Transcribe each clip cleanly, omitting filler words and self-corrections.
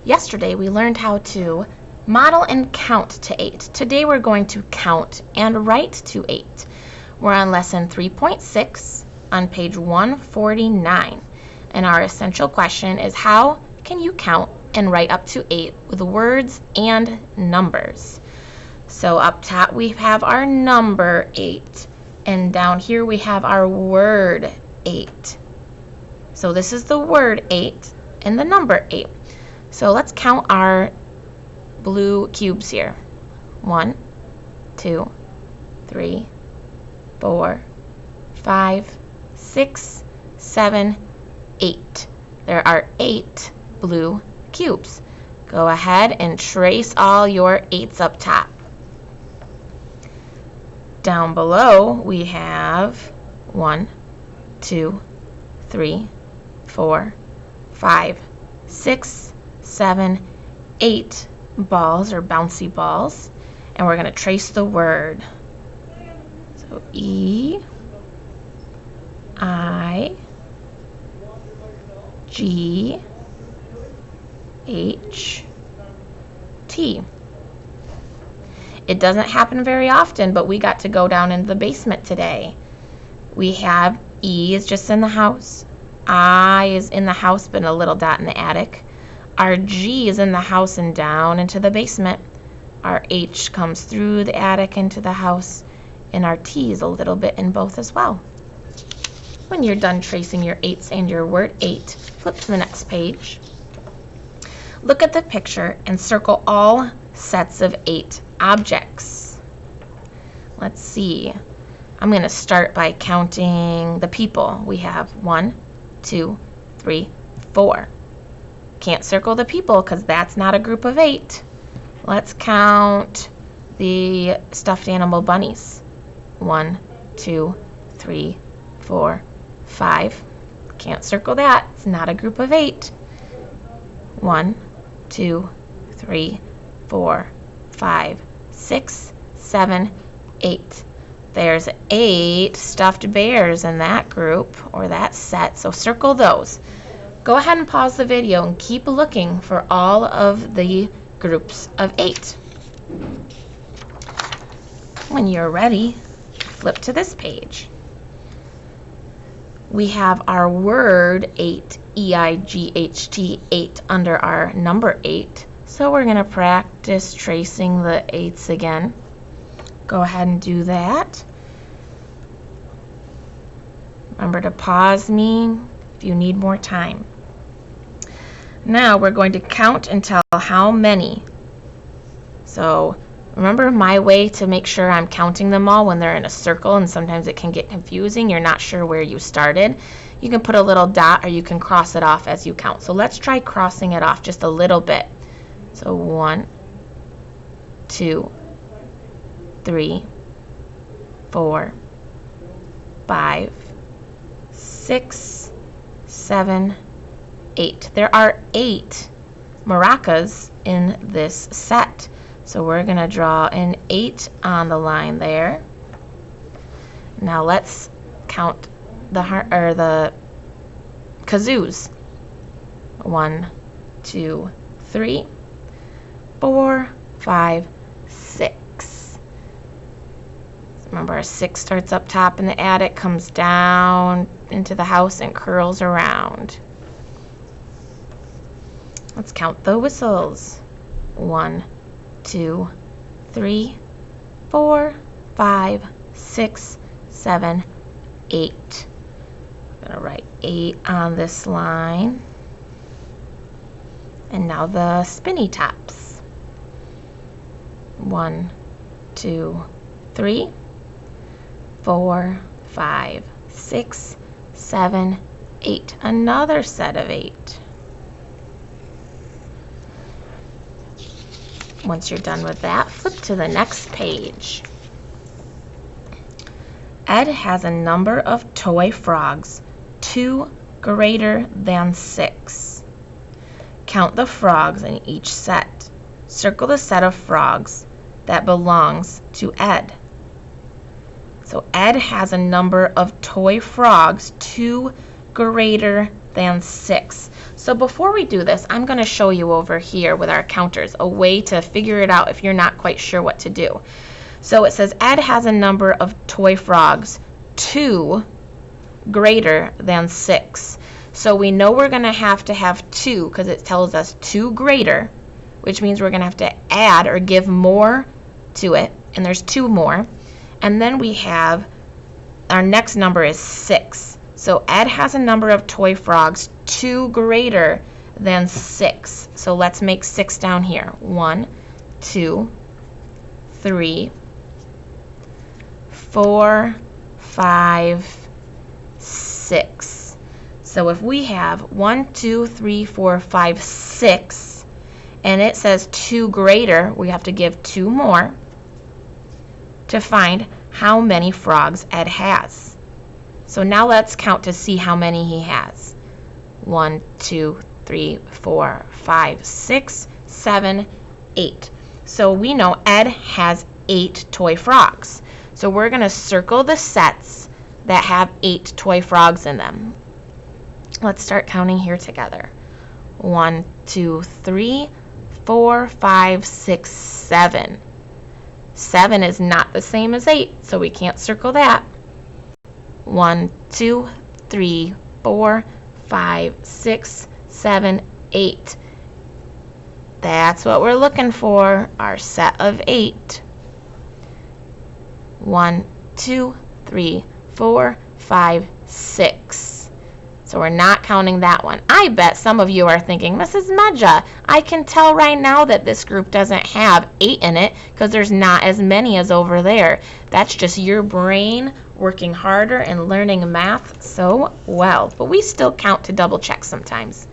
Yesterday we learned how to model and count to 8. Today we're going to count and write to 8. We're on lesson 3.6 on page 149. And our essential question is, how can you count and write up to 8 with words and numbers? So up top we have our number 8, and down here we have our word 8. So this is the word 8 and the number 8. So let's count our blue cubes here. 1, 2, 3, 4, 5, 6, 7, 8. There are 8 blue cubes. Go ahead and trace all your 8s up top. Down below we have 1, 2, 3, 4, 5, 6, 7, 8 balls or bouncy balls, and we're going to trace the word. So E, I, G, H, T. It doesn't happen very often, but we got to go down into the basement today. We have E is just in the house. I is in the house but a little dot in the attic. Our G is in the house and down into the basement. Our H comes through the attic into the house, and our T is a little bit in both as well. When you're done tracing your 8s and your word 8, flip to the next page. Look at the picture and circle all sets of 8 objects. Let's see. I'm going to start by counting the people. We have 1, 2, 3, 4. Can't circle the people because that's not a group of 8. Let's count the stuffed animal bunnies. 1, 2, 3, 4, 5. Can't circle that. It's not a group of 8. 1, 2, 3, 4, 5, 6, 7, 8. There's 8 stuffed bears in that group or that set, so circle those. Go ahead and pause the video and keep looking for all of the groups of 8. When you're ready, flip to this page. We have our word 8, E-I-G-H-T, 8, under our number 8. So we're going to practice tracing the 8s again. Go ahead and do that. Remember to pause me if you need more time. Now we're going to count and tell how many. So remember, my way to make sure I'm counting them all when they're in a circle, and sometimes it can get confusing. You're not sure where you started. You can put a little dot or you can cross it off as you count. So let's try crossing it off just a little bit. So 1, 2, 3, 4, 5, 6, 7, 8. There are 8 maracas in this set. So we're going to draw an 8 on the line there. Now let's count the kazoos. 1, 2, 3, 4, 5, 6. Remember, our 6 starts up top in the attic, comes down into the house, and curls around. Let's count the whistles. 1, 2, 3, 4, 5, 6, 7, 8. I'm going to write 8 on this line. And now the spinny tops. 1, 2, 3, 4, 5, 6, 7, 8. Another set of 8. Once you're done with that, flip to the next page. Ed has a number of toy frogs, 2 greater than 6. Count the frogs in each set. Circle the set of frogs that belongs to Ed. So Ed has a number of toy frogs, 2 greater than 6. So before we do this, I'm going to show you over here with our counters a way to figure it out if you're not quite sure what to do. So it says Ed has a number of toy frogs 2 greater than 6. So we know we're going to have 2 because it tells us 2 greater, which means we're going to have to add or give more to it, and there's 2 more. And then we have our next number is 6. So Ed has a number of toy frogs 2 greater than 6. So let's make 6 down here. 1, 2, 3, 4, 5, 6. So if we have 1, 2, 3, 4, 5, 6, and it says 2 greater, we have to give 2 more to find how many frogs Ed has. So now let's count to see how many he has. 1, 2, 3, 4, 5, 6, 7, 8. So we know Ed has 8 toy frogs. So we're going to circle the sets that have 8 toy frogs in them. Let's start counting here together. 1, 2, 3, 4, 5, 6, 7. 7 is not the same as 8, so we can't circle that. 1, 2, 3, 4, 5, 6, 7, 8. That's what we're looking for, our set of 8. 1, 2, 3, 4, 5, 6. So we're not counting that one. I bet some of you are thinking, Mrs. Medja, I can tell right now that this group doesn't have 8 in it because there's not as many as over there. That's just your brain working harder and learning math so well. But we still count to double check sometimes.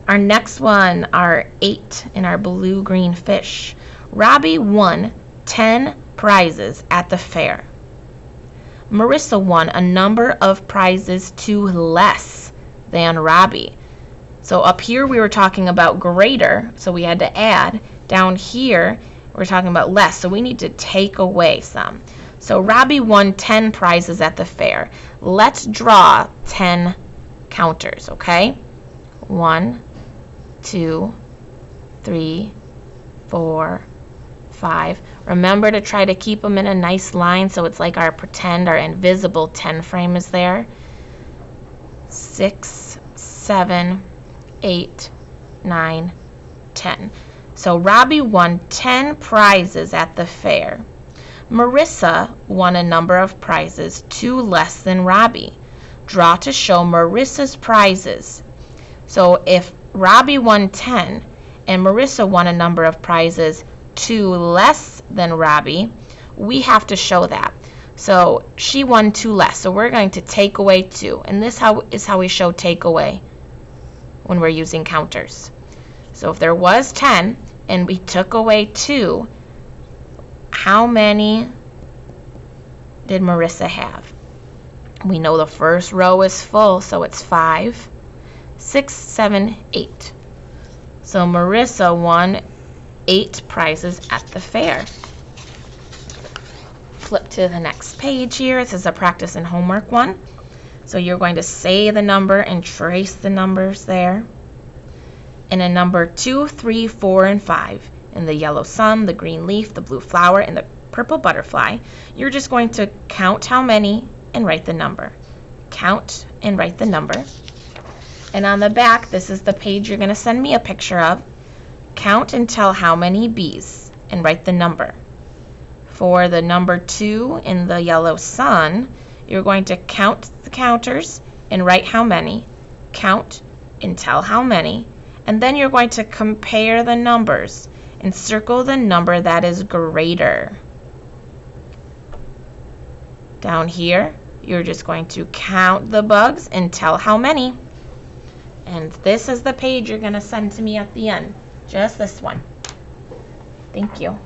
Our next one are 8 in our blue-green fish. Robbie won 10 prizes at the fair. Marissa won a number of prizes 2 less than Robbie. So up here we were talking about greater, so we had to add. Down here we're talking about less, so we need to take away some. So Robbie won 10 prizes at the fair. Let's draw 10 counters, okay? 1, 2, 3, 4, 5. Remember to try to keep them in a nice line so it's like our pretend, our invisible 10 frame is there. 6, 7, 8, 9, 10. So Robbie won 10 prizes at the fair. Marissa won a number of prizes 2 less than Robbie. Draw to show Marissa's prizes. So if Robbie won 10 and Marissa won a number of prizes 2 less than Robbie, we have to show that. So she won 2 less, so we're going to take away 2, and this is how we show take away when we're using counters. So if there was 10 and we took away 2, how many did Marissa have? We know the first row is full, so it's 5, 6, 7, 8. So Marissa won 8 prizes at the fair. Flip to the next page here. This is a practice and homework one. So you're going to say the number and trace the numbers there. And in number 2, 3, 4, and 5, in the yellow sun, the green leaf, the blue flower, and the purple butterfly, you're just going to count how many and write the number. Count and write the number. And on the back, this is the page you're going to send me a picture of. Count and tell how many bees and write the number. For the number 2 in the yellow sun, you're going to count the counters and write how many. Count and tell how many. And then you're going to compare the numbers and circle the number that is greater. Down here, you're just going to count the bugs and tell how many. And this is the page you're going to send to me at the end. Just this one. Thank you.